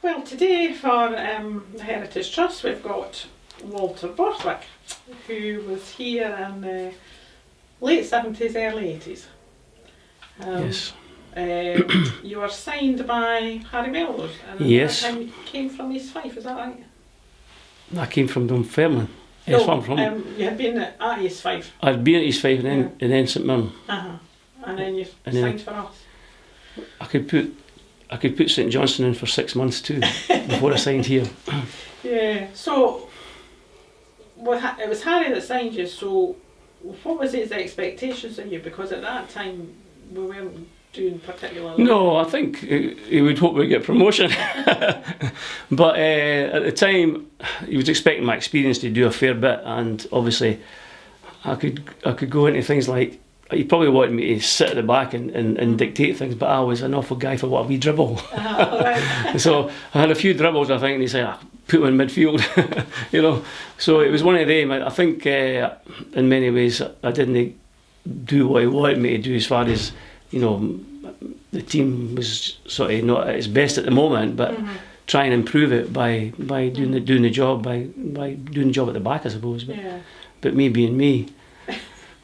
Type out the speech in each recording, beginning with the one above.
Well, today for the Heritage Trust we've got Walter Borthwick, who was here in the late 70s, early 80s. Yes. You were signed by Harry Melrose, and at Yes. that time you came from East Fife, is that right? I came from Dunfermline. Yes, No, I'm from. you had been at East Fife. I'd been at East Fife and then St Mirren. And then you And then signed for us. I could put St Johnstone in for 6 months too before I signed here. Yeah, so it was Harry that signed you, so what was his expectations of you? Because at that time we weren't doing particularly No, I think he would hope we'd get promotion. But at the time, he was expecting my experience to do a fair bit, and obviously I could go into things like, he probably wanted me to sit at the back and dictate things, but I was an awful guy for what a wee dribble. Right. So I had a few dribbles, I think, and he said, put him in midfield, you know. So it was one of them. I think in many ways I didn't do what he wanted me to do, as far as, you know, the team was sort of not at its best at the moment, but try and improve it by doing the job, by doing the job at the back, I suppose. But me being me,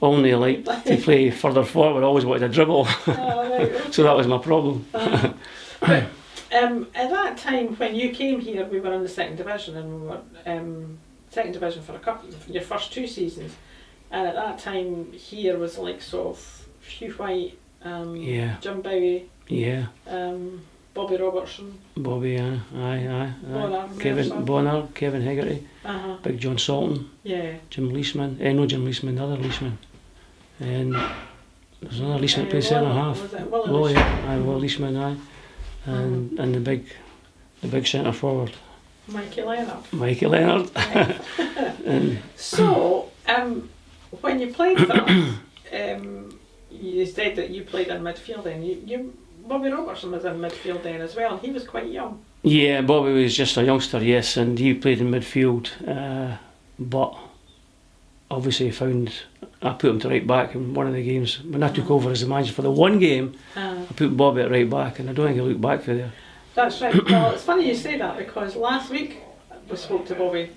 only like to play further forward, always wanted to dribble. Right. So that was my problem. But at that time when you came here, we were in the second division, and we were second division for your first 2 seasons, and at that time here was like sort of Hugh White, Jim Bowie, Bobby Robertson, Aye. Bonner, Bonner, Kevin Hegarty, Big John Salton, Jim Leesman, no Jim Leesman, the other Leesman, and there's another Leesman that played centre half. Willie Leesman, and the big centre forward, Mikey Leonard. And so when you played for us, you said that you played in midfield then. Bobby Robertson was in midfield then as well, and he was quite young. Yeah, Bobby was just a youngster, yes, and he played in midfield, but obviously I put him to right back in one of the games. When I took over as the manager for the one game, I put Bobby at right back, and I don't think he looked back for there. That's right. Well, it's funny you say that, because last week we spoke to Bobby,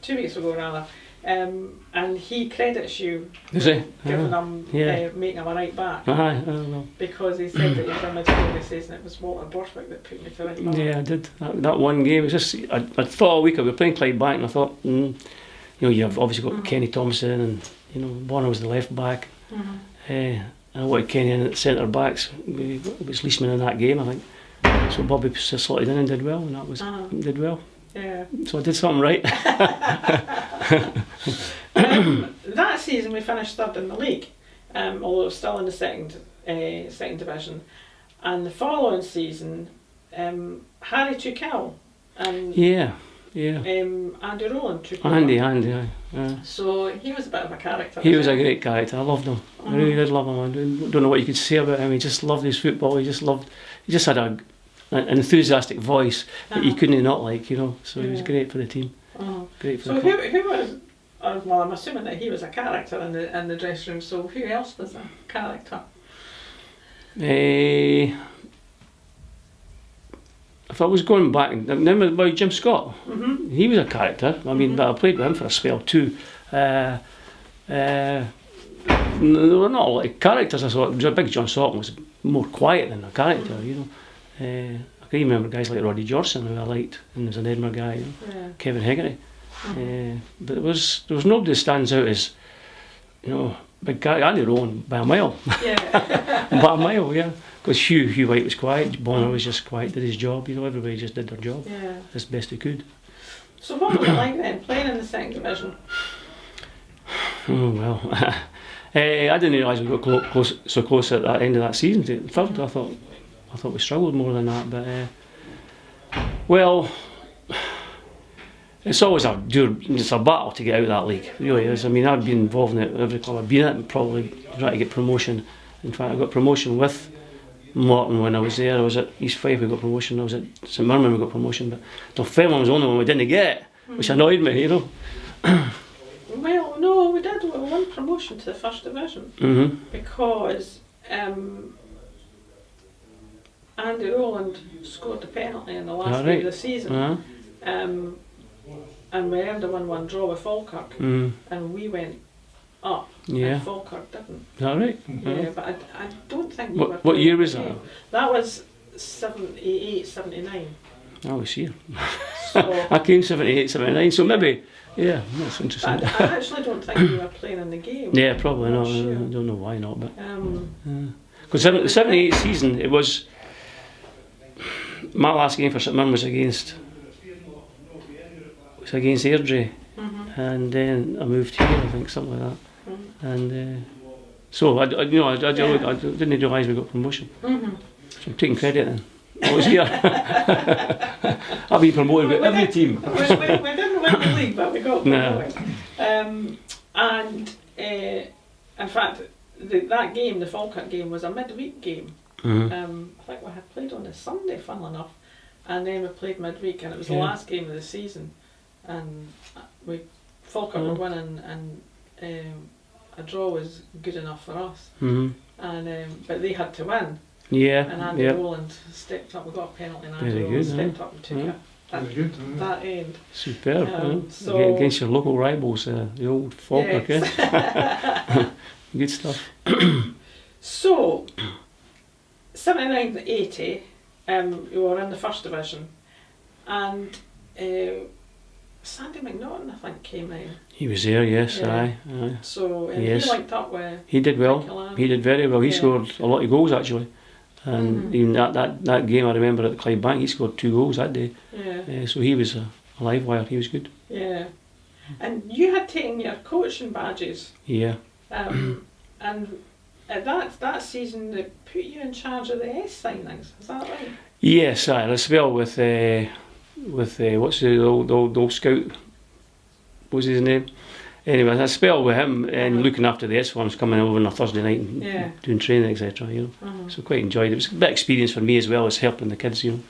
2 weeks ago rather, and he credits you giving him, making him a right back. Because he said that you were midfield, he says, and it was Walter Borthwick that put me to right back. Yeah, I did. That one game, it was just, I thought a week ago, we were playing Clydebank, and I thought, you know, you've obviously got Kenny Thompson, and, you know, Bonner was the left back. And I wanted Kenny in at centre backs. It was Leesman in that game, I think. So Bobby just slotted in and did well, and that was did well. Yeah. So I did something right. That season we finished third in the league, although it was still in the second division. And the following season, Harry took ill, and Andy Rowland took over. Andy. So he was a bit of a character. He was a great character. I loved him. I really did love him. I don't know what you could say about him. He just loved his football. He just had an enthusiastic voice that you couldn't not like, you know. So he was great for the team. Great for the club. Who was? Well, I'm assuming that he was a character in the dressing room. So who else was a character? If I was going back, remember about Jim Scott? He was a character. I mean, but I played with him for a spell too. There were not a lot of characters. I thought Big John Salton was more quiet than a character, you know. I can remember guys like Roddy Jorson, who I liked, and there's an Edinburgh guy, you know, Kevin Hegarty. But there was nobody that stands out as, you know, big guy. Andy Rowan by a mile. By a mile, yeah. Because Hugh White was quiet, Bonner was just quiet, did his job, you know, everybody just did their job as best they could. So what was it like then, playing in the second division? Oh well, I didn't realise we got so close at the end of that season to third. I thought we struggled more than that, but well, it's always it's a battle to get out of that league, it really is. I mean, I've been involved in it, every club I've been at, probably trying to get promotion. In fact, I got promotion with Morton when I was there. I was at East Fife, we got promotion. I was at St Mirren, we got promotion, but Dunfermline was the only one we didn't get, which annoyed me, you know. Well, no, we did. We won promotion to the first division because Andy Rowland scored the penalty in the last game of the season. And we earned a 1-1 draw with Falkirk, and we went up, and Falkirk didn't. Is that right? Yeah, but I don't think What year was that? That was 78, 79. I was here. So, I came 78, 79, so maybe, that's interesting. I actually don't think you were playing in the game. Yeah, probably not. Sure. I don't know why not, but because the 78 season, it was my last game for St Mirren was against Airdrie, and then I moved here, I think, something like that, and so I didn't realise we got promotion. So I'm taking credit then. I was here. I've been promoted with every team. We didn't win the league, but we got promoted. And in fact, that game, the Falkirk game, was a midweek game. I think we had played on a Sunday, funnily enough, and then we played midweek, and it was the last game of the season. And Falkirk were winning, and a draw was good enough for us. And but they had to win. Yeah. And Andy Rowland stepped up. We got a penalty, and Andy Rowland stepped up and took it. That end. Superb. So against your local rivals, the old Falkirk. Yes. Good stuff. So 79 to 80, we were in the first division, and Sandy McNaughton, I think, came in. He was there, yes, Yeah. aye. So he linked up with. He did well. Michael He did very well. He scored a lot of goals actually, and even that game I remember at the Clydebank, he scored 2 goals that day. Yeah. So he was a live wire. He was good. Yeah. And you had taken your coaching badges. Yeah. And at that season, they put you in charge of the S signings. Is that right? Yes, I had a spell with what's the old scout? What was his name? Anyway, I spell with him and looking after the S ones, coming over on a Thursday night and doing training, etc. So quite enjoyed it. It was a bit of experience for me as well as helping the kids. Some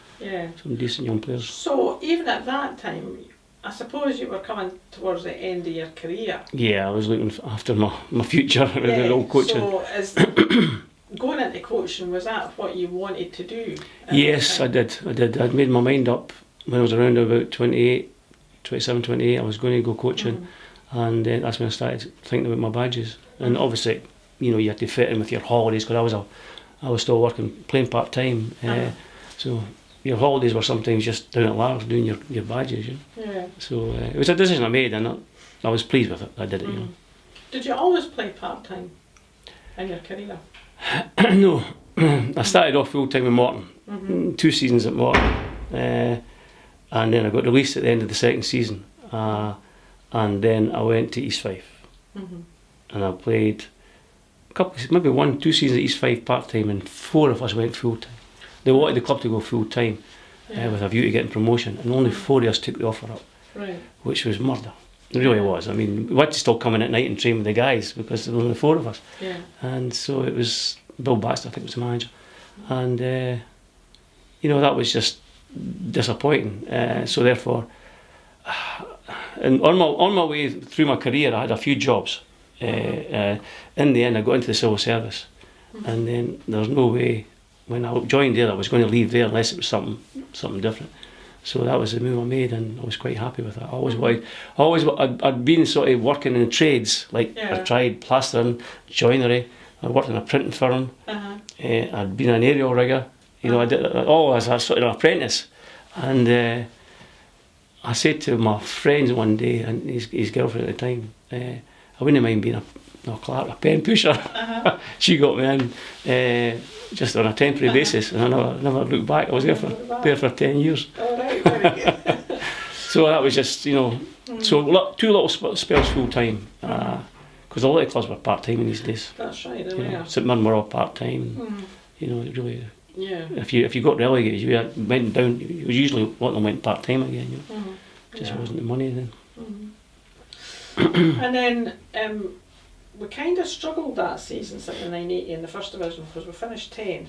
decent young players. So even at that time, I suppose you were coming towards the end of your career. Yeah, I was looking after my future with the old coaching. So going into coaching, was that what you wanted to do? Yes, I did. I'd made my mind up when I was around about 27, 28. I was going to go coaching, and that's when I started thinking about my badges. And obviously, you had to fit in with your holidays, because I was still playing part time. So your holidays were sometimes just down at Largs doing your badges. Yeah. So it was a decision I made, and I was pleased with it. I did it. Did you always play part time in your career? No, I started off full time with Morton, 2 seasons at Morton, and then I got released at the end of the second season, and then I went to East Fife, and I played maybe 1-2 seasons at East Fife part time, and 4 of us went full time. They wanted the club to go full time with a view to getting promotion, and only 4 of us took the offer up, which was murder. It really was. I mean, we had to still come in at night and train with the guys because there were only 4 of us. Yeah. And so it was Bill Baxter, I think, was the manager. And, that was just disappointing. So therefore, and on my way through my career, I had a few jobs. In the end, I got into the civil service. And then there was no way, when I joined there, I was going to leave there unless it was something different. So that was the move I made, and I was quite happy with that. I'd been sort of working in trades, like I tried plastering, joinery. I worked in a printing firm. I'd been an aerial rigger. I did it all as a sort of an apprentice. And I said to my friends one day, and his girlfriend at the time, I wouldn't mind being a pen pusher. She got me in just on a temporary basis, and I never looked back. I was there for 10 years. Oh, right, very good. So that was just, so 2 little spells full time, because a lot of clubs were part time in these days. That's right, they were. St Mirren were all part time. It really. Yeah. If you got relegated, you went down. It was usually a lot of them went part time again. Just wasn't the money then. And then we kind of struggled that season, 79-80 in the first division, because we finished 10th.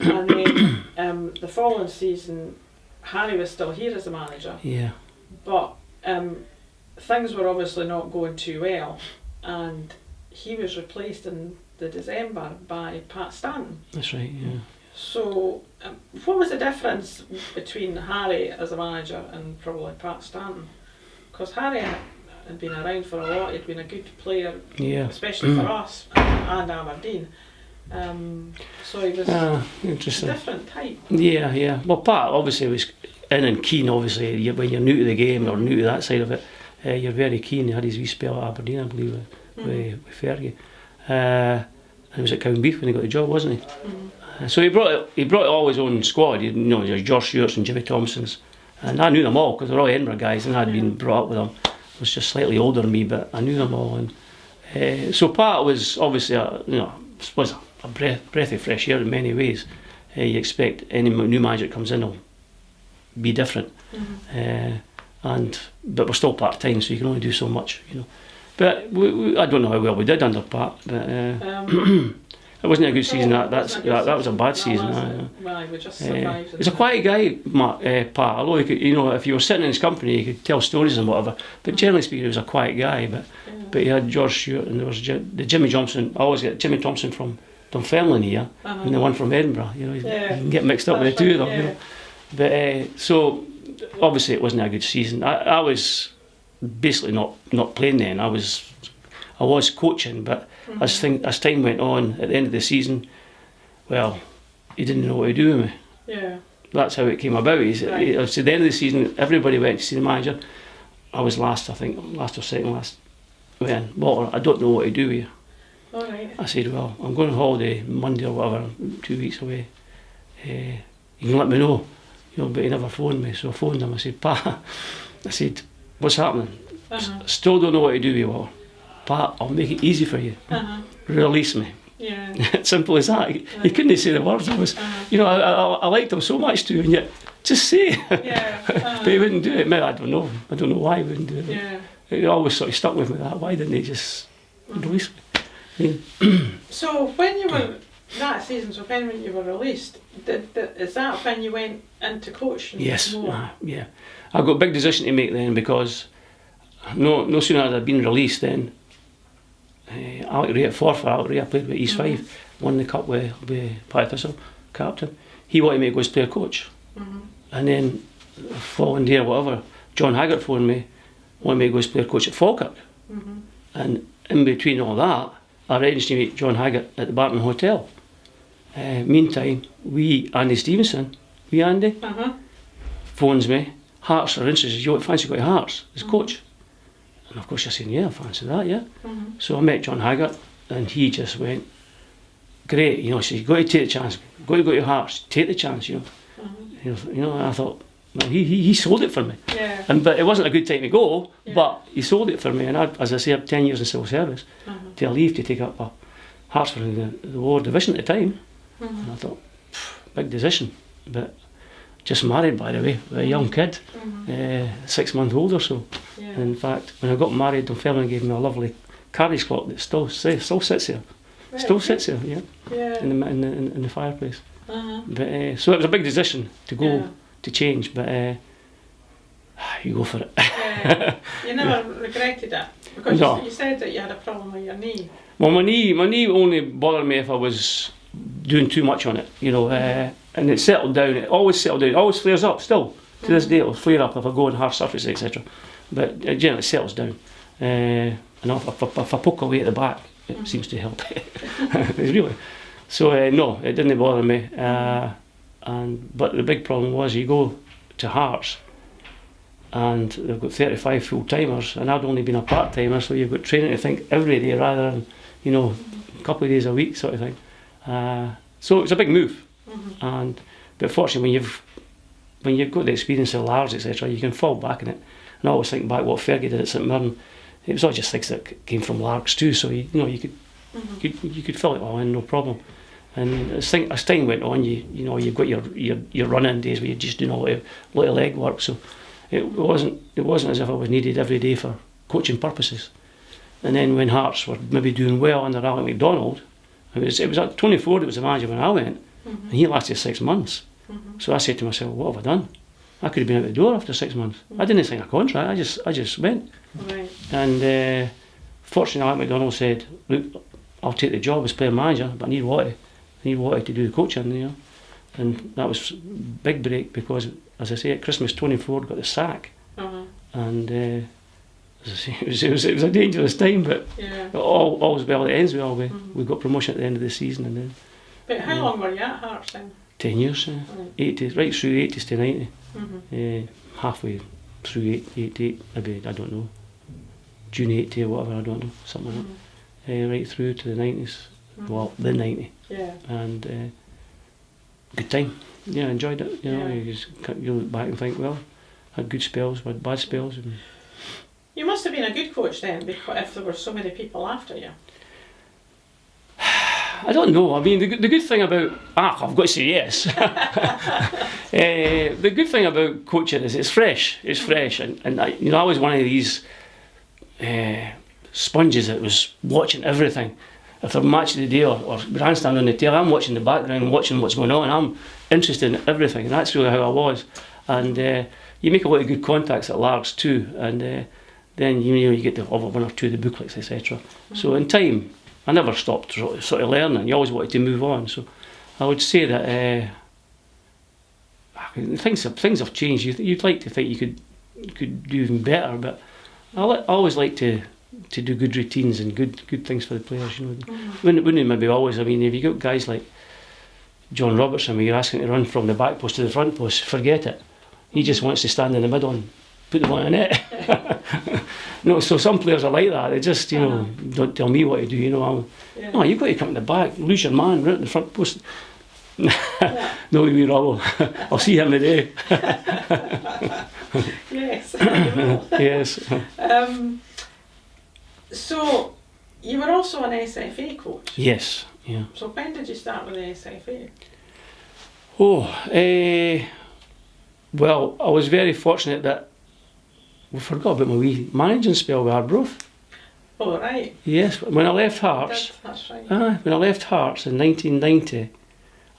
And then the following season, Harry was still here as the manager. Yeah. But things were obviously not going too well, and he was replaced in the December by Pat Stanton. That's right. Yeah. So, what was the difference between Harry as a manager and probably Pat Stanton? Because Harry had been around for a lot. He'd been a good player, especially for us and Aberdeen. So he was a different type. Yeah. Well, Pat obviously was in and keen. Obviously, when you're new to the game or new to that side of it, you're very keen. He had his wee spell at Aberdeen, I believe, with Fergie. He was at Cowdenbeath when he got the job, wasn't he? So he brought all his own squad. You know, there's Josh Stewart's and Jimmy Thompson's, and I knew them all because they're all Edinburgh guys, and I'd been brought up with them. I was just slightly older than me, but I knew them all. And so Pat was obviously was a breath of fresh air in many ways. You expect any new manager that comes in will be different, but we're still part time, so you can only do so much, you know. But I don't know how well we did under Pat, but. It wasn't a good season. That was a bad season. Well, we just survived. He's a quiet guy, Pat. Although he could, if you were sitting in his company, he could tell stories and whatever. But generally speaking, he was a quiet guy. But he had George Stewart and there was the Jimmy Johnson. I always get Jimmy Thompson from Dunfermline here, and the one from Edinburgh. You know, you can get mixed up with the two of them. You know. But so obviously it wasn't a good season. I was basically not playing then. I was coaching, but as time went on, at the end of the season, well, he didn't know what to do with me. Yeah. That's how it came about. At the end of the season, everybody went to see the manager. I was last or second last. Walter, I don't know what to do with you. All right. I said, well, I'm going on holiday Monday or whatever, 2 weeks away. You can let me know. But he never phoned me, so I phoned him. I said, Pat, I said, what's happening? Still don't know what to do with you, Walter. Pat, I'll make it easy for you. Release me. Yeah. Simple as that. He couldn't say the words. I liked him so much too, and yet just say. But he wouldn't do it. Maybe I don't know. I don't know why he wouldn't do it. Yeah. It always sort of stuck with me that. Why didn't he just release me? So when you were that season, when you were released, is that when you went into coaching? Yes. Yeah. I got a big decision to make then because no sooner had I been released then. Alec Ray at Forfar, Alec Ray, I played with East 5, won the cup with Paddy Thistle, captain. He wanted me to go as player coach. And then following day or whatever, John Haggart phoned me, wanted me to go as player coach at Falkirk. And in between all that, I arranged to meet John Haggart at the Barton Hotel. Meantime, Andy Stevenson, Andy, phones me, Hearts are interested, you fancy going to Hearts as coach? And of course you're saying, yeah, I fancy that, yeah. So I met John Haggart and he just went, great, so you've got to take the chance, got to go to Hearts, take the chance, and I thought, well, he sold it for me. Yeah. But it wasn't a good time to go, but he sold it for me, and as I say, I had 10 years in civil service to leave to take up a Hearts for the lower division at the time. And I thought, big decision, but just married, by the way, with a young kid, 6 months old or so. Yeah. In fact, when I got married, Dunfermline gave me a lovely carriage clock that still sits there. Right, still sits there, in the fireplace. But so it was a big decision to go to change, but you go for it. You never regretted it because you said that you had a problem with your knee. Well, my knee only bothered me if I was doing too much on it, and it settled down. It always settled down. It always flares up still. To this day, it'll flare up if I go on hard surface, etc. But generally, it settles down. And if I poke away at the back, it seems to help. Really. So no, it didn't bother me. But the big problem was you go to Hearts, and they've got 35 full timers, and I'd only been a part timer, so you've got training to think every day rather than a couple of days a week sort of thing. So it was a big move, but fortunately when you've got the experience of Lars, etc., you can fall back in it. And I always think back what Fergie did at St Mirren. It was all just things that came from Larks too, so you could fill it all in, no problem. And as time went on, you've got your run-in days where you're just doing a lot of leg work. So it wasn't as if I was needed every day for coaching purposes. And then when Hearts were maybe doing well under Alec MacDonald, it was Tony Ford that was the manager when I went, and he lasted 6 months. So I said to myself, what have I done? I could have been out the door after 6 months. I didn't sign a contract. I just went. Right. And fortunately, Alec MacDonald said, look, I'll take the job as player manager, but I need Watty to do the coaching, and that was big break because, as I say, at Christmas Tony Ford got the sack, and as I say, it was a dangerous time, but all's well that ends well. We got promotion at the end of the season, and then. But how long were you at Hearts then? 10 years, 80s, right through 80s to 90, halfway through 88, maybe, I don't know, June 80 or whatever, I don't know, something like that, right through to the 90s, well, the 90, and good time, enjoyed it, you look back and think, well, had good spells, had bad spells. And you must have been a good coach then, because if there were so many people after you. I don't know. I mean, the good thing about I've got to say yes. The good thing about coaching is it's fresh. It's fresh, and I was one of these sponges that was watching everything. If a match of the day or grandstand on the tail, I'm watching the background, watching what's going on. I'm interested in everything, and that's really how I was. And you make a lot of good contacts at Largs too, and then you get the other one or two of the booklets, etc. So in time, I never stopped sort of learning. You always wanted to move on. So I would say that things have changed. You'd like to think you could do even better, but I always like to do good routines and good things for the players. Wouldn't maybe always. I mean, if you got guys like John Robertson, where you're asking to run from the back post to the front post, forget it. He just wants to stand in the middle and put the ball in the net. No, so some players are like that. They just, don't tell me what to do. No, you've got to come to the back, lose your man right at the front post. No, we rubble. I'll see him today. Yes. Yes. So you were also an SFA coach. Yes. Yeah. So when did you start with the SFA? Well, I was very fortunate that we forgot about my wee managing spell with Arbroath. Oh, right. Yes, when I left Hearts. That's right. When I left Hearts in 1990,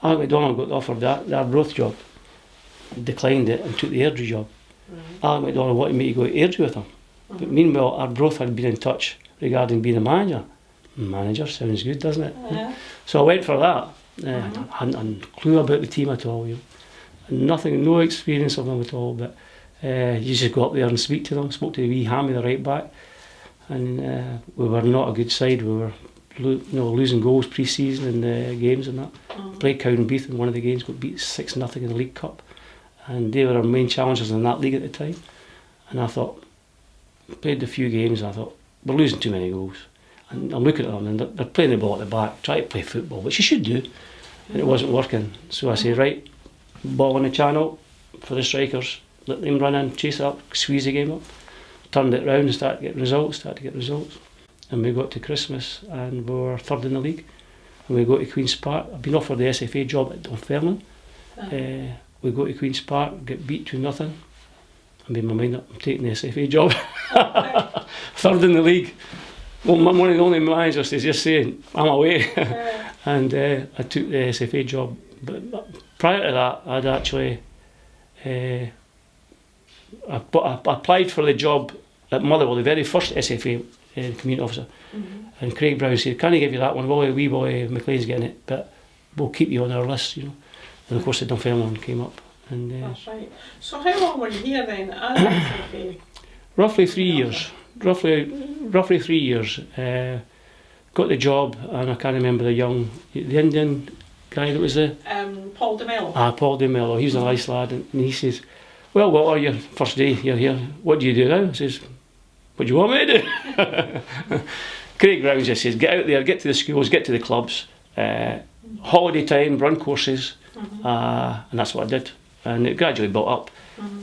Alec MacDonald got offered the Arbroath job, declined it and took the Airdrie job. Alec MacDonald wanted me to go to Airdrie with him. But meanwhile, Arbroath had been in touch regarding being a manager. Manager sounds good, doesn't it? So I went for that. I hadn't a clue about the team at all. Nothing, no experience of them at all, but you just go up there and speak to them. Spoke to the wee Hammy, the right back, and we were not a good side. We were losing goals pre-season in the games and that. Played Cowdenbeath in one of the games, got beat 6-0 in the League Cup, and they were our main challengers in that league at the time. And I thought, played a few games, and I thought, we're losing too many goals. And I'm looking at them, and they're playing the ball at the back, trying to play football, which you should do, and it wasn't working. So I say, right, ball in the channel for the strikers, let them run in, chase it up, squeeze the game up. Turned it round and started to get results. And we got to Christmas and we were third in the league. And we go to Queen's Park. I've been offered the SFA job at Dunfermline. We go to Queen's Park, get beat 2-0. I made my mind up, I'm taking the SFA job. Third in the league. Well, one of the only managers is just saying, I'm away. And I took the SFA job. But prior to that, I'd actually I applied for the job at Motherwell, the very first SFA community officer, and Craig Brown said, "Can I give you that one? Well, wee boy McLean's getting it, but we'll keep you on our list, And of course, the Dunfermline came up. And that's right. So how long were you here then as SFA? Roughly 3 years. Roughly 3 years. Got the job, and I can't remember the Indian guy that was there. Paul DeMello. Paul DeMello. He was a nice lad, and he says, "Well, what are your first day you're here? What do you do now?" I says, "What do you want me to do?" Craig Brown just says, "Get out there, get to the schools, get to the clubs, holiday time, run courses," and that's what I did. And it gradually built up.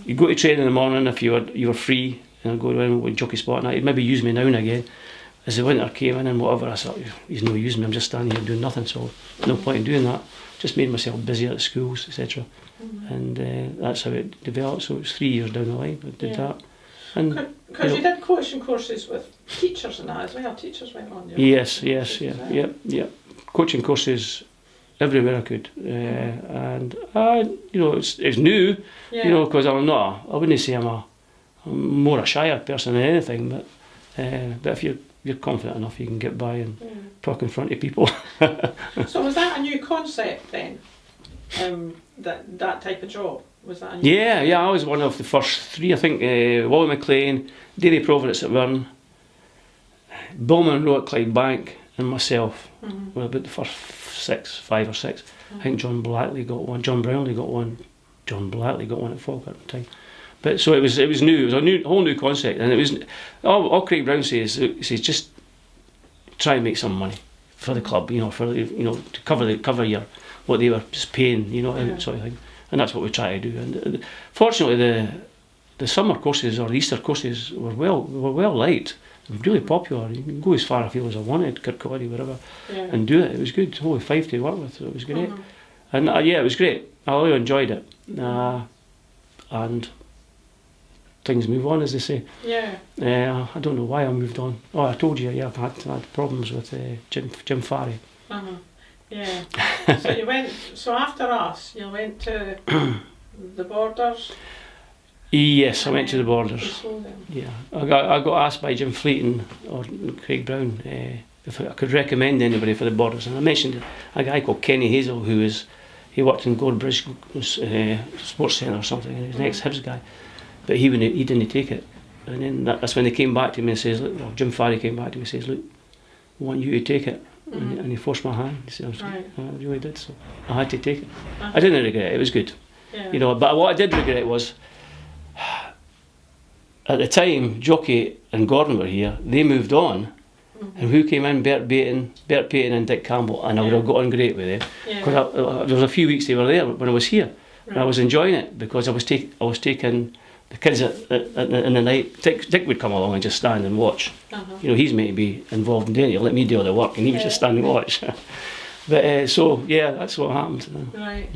You go to train in the morning if you were free, and I'd go around with jockey spot, and he'd maybe use me now and again. As the winter came in and whatever, I thought, he's no using me, I'm just standing here doing nothing, so no point in doing that. Just made myself busier at schools, etc. And that's how it developed. So it was 3 years down the line I did that. Because you did coaching courses with teachers and that as well. Teachers went on. Yes. Coaching courses everywhere I could, and it's new, because I wouldn't say I'm more a shyer person than anything, but if you're confident enough, you can get by and talk in front of people. So was that a new concept then? that type of job? Was that? Yeah, I was one of the first three. I think Wally McLean, Davy Providence at Wirn, Bill Monroe at Clydebank, and myself. Were about the first 5 or 6. I think John Blackley got one. John Brownlee got one. John Blackley got one at Falkirk at the time. But so it was new. It was a whole new concept, and it was all Craig Brown says just try and make some money for the club, to cover your what they were just paying, out sort of thing, and that's what we try to do. And fortunately, the summer courses or the Easter courses were well liked, really popular. You can go as far afield as I wanted, Kirkcaldy, wherever, and do it. It was good. Only 5 to work with, so it was great. And it was great. I really enjoyed it, and things move on, as they say. I don't know why I moved on. Oh, I told you, I've had problems with Jim Farry. Yeah. So you went. So after us, you went to the Borders. Yes, I went to the Borders. Yeah, I got asked by Jim Fleeton or Craig Brown if I could recommend anybody for the Borders, and I mentioned a guy called Kenny Hazel he worked in Goldbridge Sports Centre or something, and he's an ex-Hibs guy. But he didn't take it, and then that's when they came back to me and says, look, Jim Farry came back to me and says, look, we want you to take it, and he forced my hand. He said, I really did, so I had to take it. I didn't regret it. It was good, But what I did regret was, at the time, Jockey and Gordon were here. They moved on, and who came in? Bert Payton and Dick Campbell, and I would have got on great with them because there was a few weeks they were there when I was here. And I was enjoying it because I was taking the kids in the night. Dick would come along and just stand and watch. He's meant to be involved in doing it. He'll let me do all the work, and he would just stand and watch. But that's what happened. Right.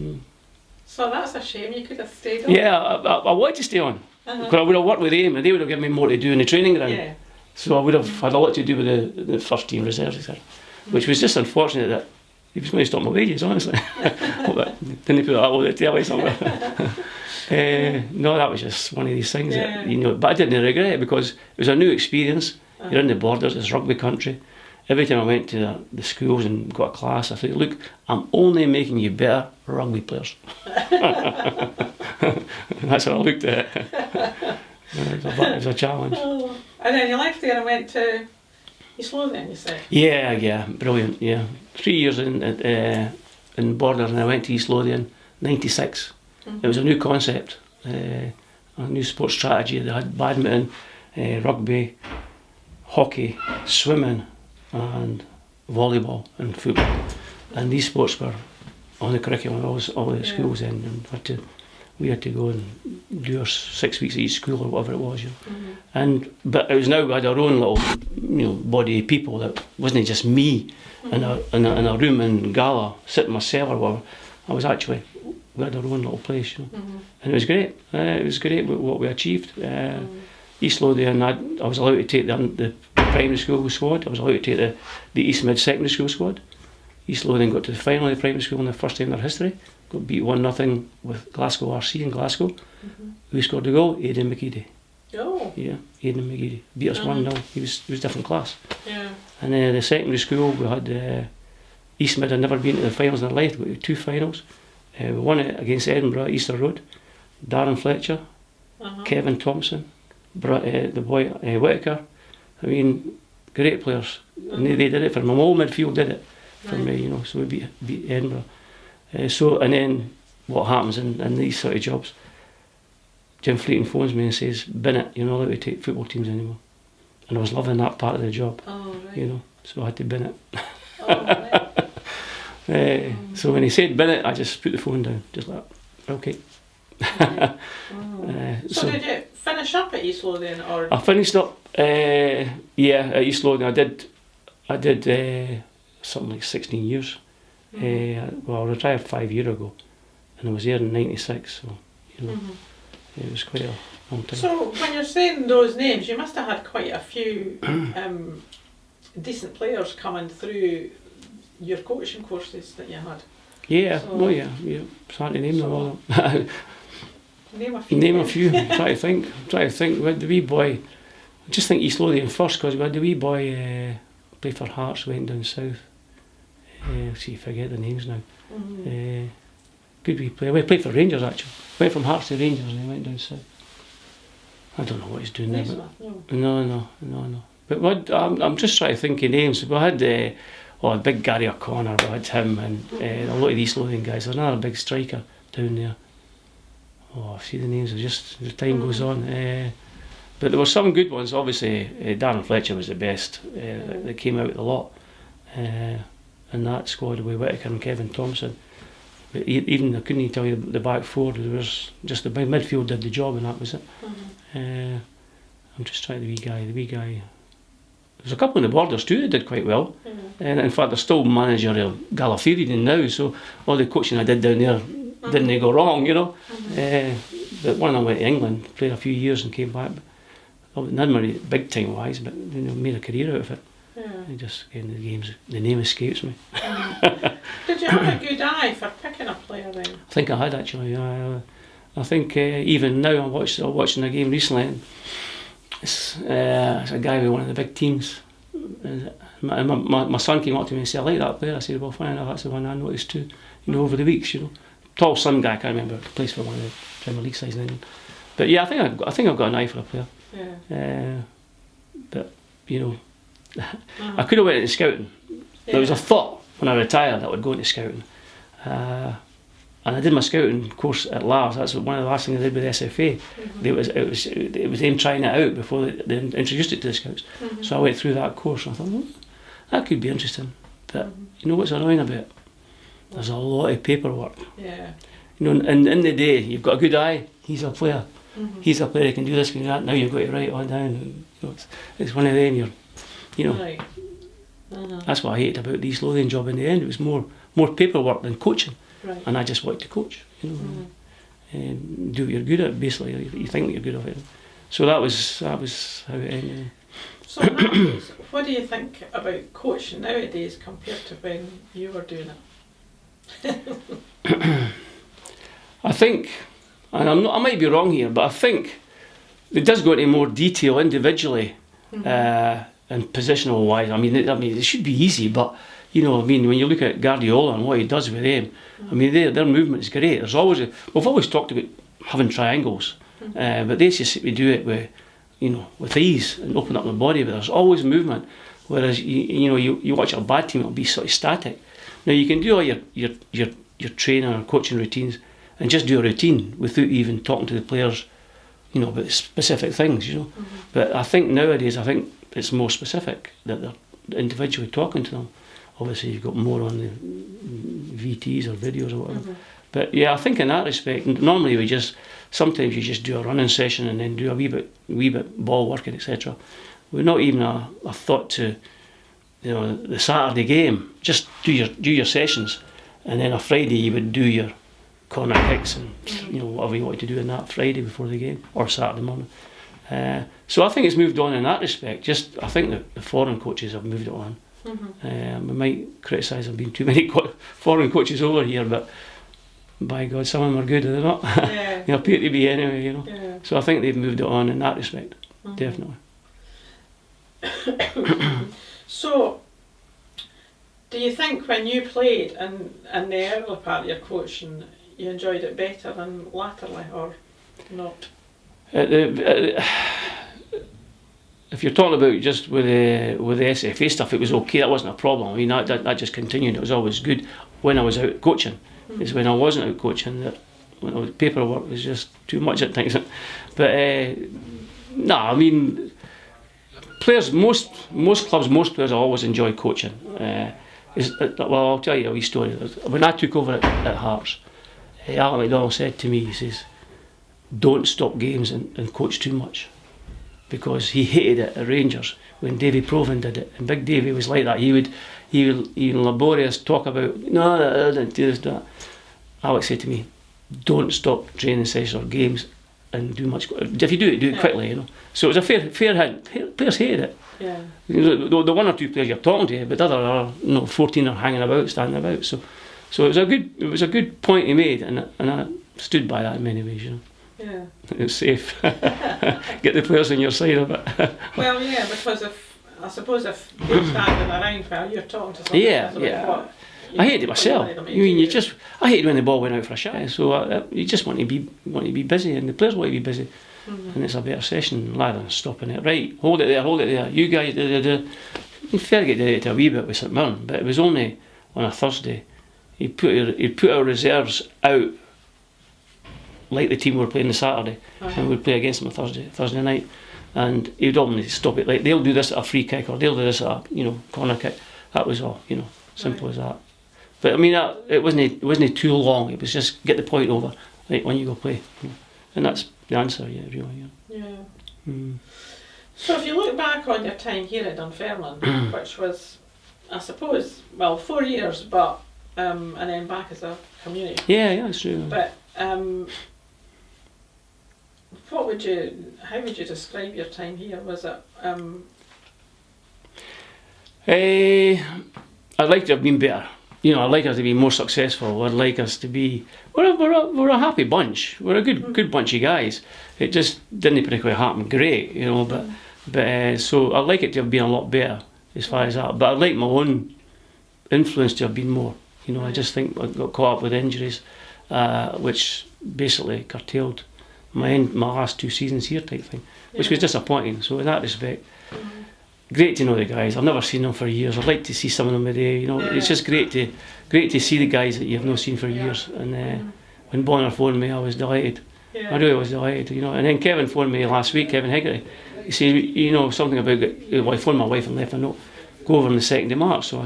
So that's a shame. You could have stayed on. Yeah, I wanted to stay on because I would have worked with them, and they would have given me more to do in the training ground. Yeah. So I would have had a lot to do with the first team reserves, etc. Which was just unfortunate that he was going to stop my wages, honestly. Didn't he put that over the telly somewhere? No, that was just one of these things that, but I didn't regret it because it was a new experience. You're in the Borders, it's rugby country. Every time I went to the schools and got a class, I thought, look, I'm only making you better rugby players. That's how I looked at it. It was a challenge. And then you left there and went to East Lothian, you said? Yeah, brilliant, 3 years in Borders, and I went to East Lothian, 96. It was a new concept, a new sports strategy. They had badminton, rugby, hockey, swimming, and volleyball and football. And these sports were on the curriculum of all the schools then, and we had to go and do our 6 weeks at each school or whatever it was. But it was now we had our own little body of people. That wasn't just me in a room in Gala sitting in my cell or whatever. We had our own little place, and it was great. It was great what we achieved. East Lothian, I was allowed to take the primary school squad. I was allowed to take the East Mid secondary school squad. East Lothian got to the final of the primary school in the first time in their history. Got beat 1-0 with Glasgow RC in Glasgow. Who scored the goal? Aidan McGeady. Oh. Yeah, Aidan McGeady. Beat us 1-0. He was different class. Yeah. And the secondary school, we had East Mid had never been to the finals in their life. We got 2 finals. We won it against Edinburgh, Easter Road. Darren Fletcher, Kevin Thompson, the boy Whitaker. I mean, great players. And they did it for me. My whole midfield did it for me, so we beat Edinburgh. And then what happens in these sort of jobs, Jim Fleeton phones me and says, bin it, you're not allowed to take football teams anymore. And I was loving that part of the job, so I had to bin it. So when he said bin it, I just put the phone down, just like, okay. So did you finish up at East Lothian? Or? I finished up, at East Lothian. I did something like 16 years. Well, I retired 5 years ago, and I was there in 96, so it was quite a long time. So when you're saying those names, you must have had quite a few decent players coming through your coaching courses that you had. Yeah, it's hard to name them all. Name a few. Name a few. Try to think. We had the wee boy. I just think East Lothian first, because we had the wee boy play for Hearts, went down south. See if I get the names now. Good wee player. We played for Rangers actually. Went from Hearts to Rangers and he went down south. I don't know what he's doing now. No. But I'm just trying to think of names. We had big Gary O'Connor, we had him, and a lot of these Lothian guys. There's another big striker down there. Oh, see the names, just as time goes on. But there were some good ones, obviously. Darren Fletcher was the best that came out of the lot. And that squad with Whittaker and Kevin Thompson. But even I couldn't even tell you the back four. There was just the midfield did the job, and that was it. I'm just trying the wee guy. There's a couple on the borders too that did quite well. And in fact, they're still manager of Gallifreyan now, so all the coaching I did down there didn't go wrong, you know. But one of them went to England, played a few years and came back. Not really big time wise, but made a career out of it. And just getting the games, the name escapes me. Did you have a good eye for picking a player then? I think I had actually. I think even now I was watching a game recently. And it's a guy with one of the big teams. My son came up to me and said, "I like that player." I said, "Well, fine enough, that's the one I noticed too." You know, over the weeks, you know, tall, slim guy. I can't remember. Plays for one of the Premier League sides in England. But yeah, I think I've got an eye for a player. But you know, I could have went into scouting. There was a thought when I retired that I would go into scouting. And I did my scouting course at Lars. That's one of the last things I did with SFA. It was them trying it out before they introduced it to the scouts. So I went through that course and I thought, that could be interesting. But you know what's annoying about it? There's a lot of paperwork. Yeah. You know, and in the day, you've got a good eye. He's a player. He's a player. He can do this, can do that. Now you've got to write on down. And, you know, it's one of them. You know. Right. That's what I hated about the East Lothian job. In the end, it was more paperwork than coaching. Right. And I just wanted to coach, you know, and do what you're good at. Basically, you think that you're good at it. So that was how it ended. So nowadays, what do you think about coaching nowadays compared to when you were doing it? I think, and I might be wrong here, but I think it does go into more detail individually and positional wise. I mean, it should be easy, but. You know, I mean, when you look at Guardiola and what he does with them, I mean, their movement is great. There's always we've always talked about having triangles, but they just seem to do it with ease and open up the body. But there's always movement. Whereas you watch a bad team, it'll be sort of static. Now you can do all your training or coaching routines and just do a routine without even talking to the players, you know, about specific things. You know, but I think nowadays it's more specific that they're individually talking to them. Obviously you've got more on the VTs or videos or whatever. But yeah, I think in that respect, normally sometimes you just do a running session and then do a wee bit ball working, etc. We're not even a thought to, you know, the Saturday game. Just do your sessions, and then a Friday you would do your corner kicks and you know, whatever you wanted to do on that Friday before the game or Saturday morning. So I think it's moved on in that respect. Just I think that the foreign coaches have moved it on. We might criticise there being too many foreign coaches over here, but by God, some of them are good, are they not? They appear to be anyway, you know. Yeah. So I think they've moved it on in that respect, definitely. So, do you think when you played in the early part of your coaching, you enjoyed it better than latterly, or not? If you're talking about just with the SFA stuff, it was okay. That wasn't a problem. I mean, that just continued. It was always good when I was out coaching. It's when I wasn't out coaching that paperwork was just too much at times. But I mean, players, most clubs, most players always enjoy coaching. Well, I'll tell you a wee story. When I took over at Hearts, Alan McDonald said to me, he says, "Don't stop games and coach too much." Because he hated it at Rangers when Davy Provan did it, and Big Davy was like that. He would laborious talk about I didn't do this, that. Alex said to me, "Don't stop training sessions or games and do much. If you do it quickly, you know." So it was a fair hit. Players hated it. Yeah. The one or two players you're talking to, but the other are 14 are hanging about, standing about. So it was a good point he made, and I stood by that in many ways, you know. Yeah. It was safe. Get the players on your side of it. Well, yeah, because I suppose if you're standing around while you're talking to somebody, I hated it myself. I mean, I hated when the ball went out for a shot. So you just want to be busy, and the players want to be busy, and it's a better session rather than stopping it. Right, hold it there. You guys, Fergie did it a wee bit with St Mirren, but it was only on a Thursday. He'd put our reserves out like the team were playing the Saturday, and we'd play against them on Thursday night, and he'd only stop it. Like, they'll do this at a free kick, or they'll do this at a corner kick. That was all, simple as that. But I mean, it wasn't too long. It was just get the point over, right, when you go play, and that's the answer. Yeah, really. Yeah. So if you look back on your time here at Dunfermline, which was, I suppose, 4 years, but and then back as a community. Yeah, that's true. But how would you describe your time here? Was it? I'd like to have been better. I'd like us to be more successful. I'd like us to be. We're a happy bunch. We're a good bunch of guys. It just didn't particularly happen great, But so I'd like it to have been a lot better as far as that. But I'd like my own influence to have been more. I just think I got caught up with injuries, which basically curtailed my last 2 seasons here type thing, which was disappointing. So in that respect, great to know the guys. I've never seen them for years. I'd like to see some of them today. It's just great to see the guys that you've not seen for years. And when Bonner phoned me, I was delighted. I really was delighted. And then Kevin phoned me last week. Kevin Higgery. He said, something about. Well, I phoned my wife and left a note. Go over on the 2nd of March. So I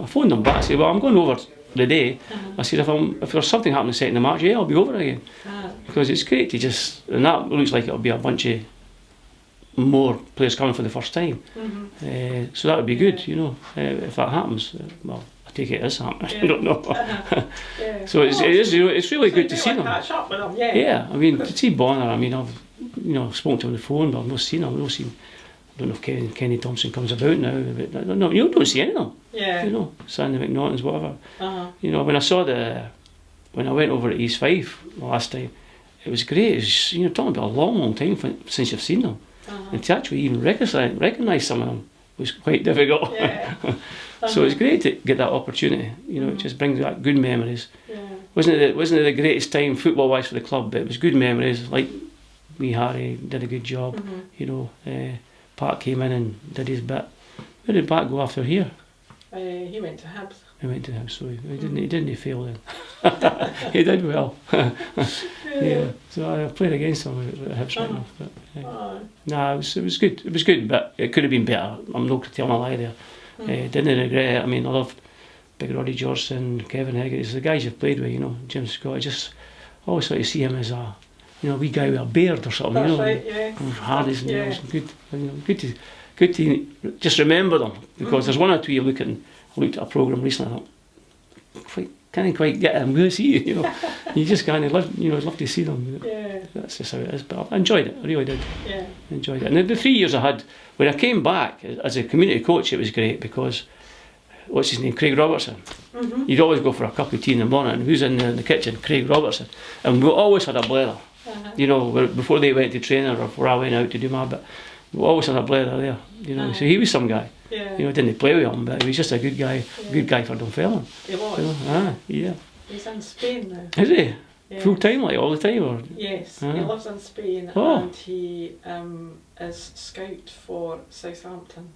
phoned them back. I said, well, I'm going over today. I said, if there's something happening the 2nd of March, I'll be over again. Because it's great to just, and that looks like it'll be a bunch of more players coming for the first time. So that would be good, if that happens. Well, I take it is happening. I don't know. So it's really good to see them. Catch up with them, I mean, to see Bonner. I mean, I've spoken to him on the phone, but I've not seen him. I don't know if Kenny Thompson comes about now. But no, you don't see any of them. Sandy McNaughton's, whatever. When I went over to East Fife last time, it was great. It was, talking about a long time since you've seen them. And to actually even recognise some of them was quite difficult. So it's great to get that opportunity. It just brings back good memories. Wasn't it the greatest time football-wise for the club? But it was good memories. Like Harry did a good job. Pat came in and did his bit. Where did Pat go after here? He went to Hibs. He went to Hibs, so he didn't fail then. He did well. So I played against him at Hibs right now. But, it was good. It was good, but it could have been better. I'm not telling a lie there. Didn't regret it. I mean, I loved Big Roddy Johnson, Kevin Higgins, the guys you've played with, Jim Scott. I just always thought to see him as a wee guy with a beard or something. That's right, hard as nails. Good to just remember them, because there's one or two you looked at a programme recently. I thought, can't quite get them. Where's he? You just kind of love to see them. That's just how it is. But I enjoyed it. I really did. Enjoyed it. And the 3 years I had when I came back as a community coach, it was great because what's his name, Craig Robertson. You'd always go for a cup of tea in the morning. And who's in the kitchen? Craig Robertson. And we always had a blether. Before they went to training or before I went out to do my bit, we always had a blether there. So he was some guy. Didn't play with him, but he was just a good guy for Dunfermline. He was. He's in Spain now. Is he? Full time, like all the time, or? Yes, he lives in Spain and he is scout for Southampton.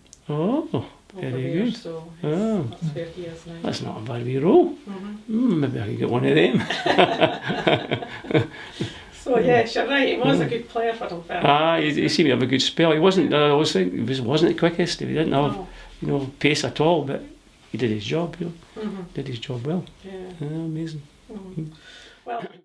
Very good. So that's where he is now. That's not a bad wee role. Maybe I could get one of them. So yes, you're right. He was a good player for Dunfermline. He seemed to have a good spell. He wasn't. I always think he wasn't the quickest. He didn't have pace at all, but he did his job. Did his job well. Amazing. Well.